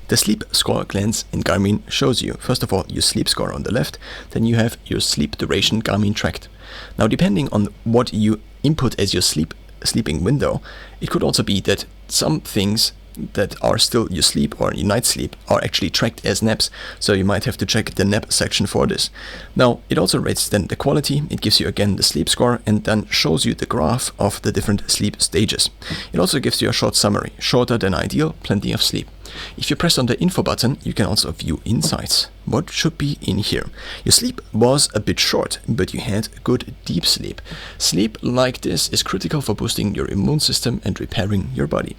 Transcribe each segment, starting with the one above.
The sleep score glance in Garmin shows you, first of all, your sleep score on the left, then you have your sleep duration Garmin tracked. Now, depending on what you input as your sleeping window, it could also be that some things that are still your sleep or your night sleep are actually tracked as naps, so you might have to check the nap section for this. Now, it also rates then the quality, it gives you again the sleep score, and then shows you the graph of the different sleep stages. It also gives you a short summary, shorter than ideal, plenty of sleep. If you press on the info button, you can also view insights. What should be in here? Your sleep was a bit short, but you had good deep sleep. Sleep like this is critical for boosting your immune system and repairing your body.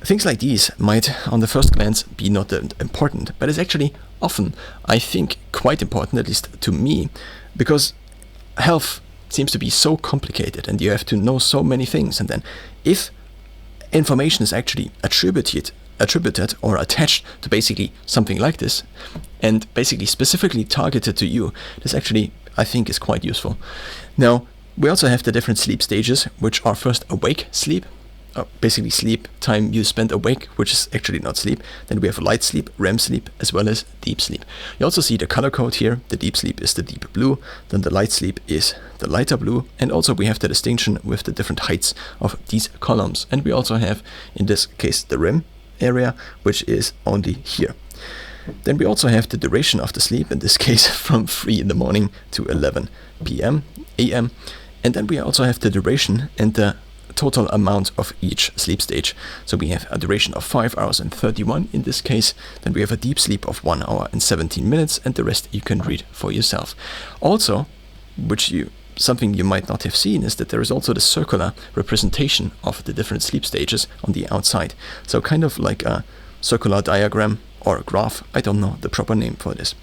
Things like these might, on the first glance, be not that important, but it's actually often, I think, quite important, at least to me, because health seems to be so complicated and you have to know so many things. And then if information is actually attributed or attached to basically something like this, and basically specifically targeted to you, this actually, I think, is quite useful. Now, we also have the different sleep stages, which are first awake sleep, basically sleep time you spend awake, which is actually not sleep. Then we have light sleep, REM sleep, as well as deep sleep. You also see the color code here. The deep sleep is the deep blue, then the light sleep is the lighter blue, and also we have the distinction with the different heights of these columns. And we also have, in this case, the REM area, which is only here. Then we also have the duration of the sleep, in this case from 3 in the morning to 11 p.m. a.m. And then we also have the duration and the total amount of each sleep stage. So we have a duration of 5 hours and 31 in this case. Then we have a deep sleep of 1 hour and 17 minutes, and the rest you can read for yourself. Also, something you might not have seen is that there is also the circular representation of the different sleep stages on the outside. So kind of like a circular diagram or a graph. I don't know the proper name for this.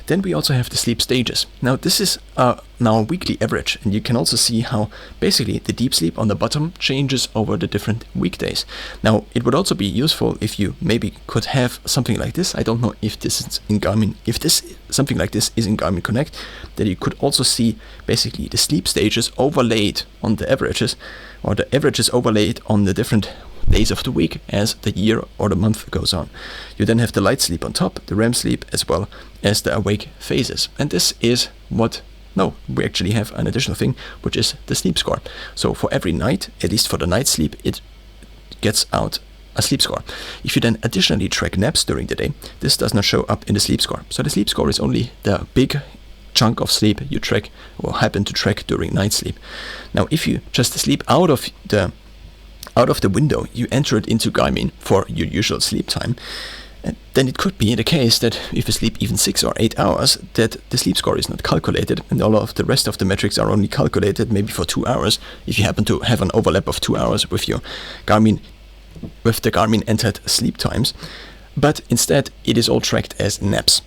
Then we also have the sleep stages. Now this is now a weekly average, and you can also see how basically the deep sleep on the bottom changes over the different weekdays. Now it would also be useful if you maybe could have something like this. I don't know if this is in Garmin, something like this is in Garmin Connect, that you could also see basically the sleep stages overlaid on the averages, or the averages overlaid on the different days of the week as the year or the month goes on. You then have the light sleep on top, the REM sleep, as well as the awake phases. And this is we actually have an additional thing, which is the sleep score. So for every night, at least for the night sleep, it gets out a sleep score. If you then additionally track naps during the day, this does not show up in the sleep score. So the sleep score is only the big chunk of sleep you track or happen to track during night sleep. Now, if you just sleep out of the window, you enter it into Garmin for your usual sleep time, and then it could be the case that if you sleep even 6 or 8 hours, that the sleep score is not calculated, and all of the rest of the metrics are only calculated maybe for 2 hours, if you happen to have an overlap of 2 hours with your Garmin, with the Garmin entered sleep times. But instead, it is all tracked as naps.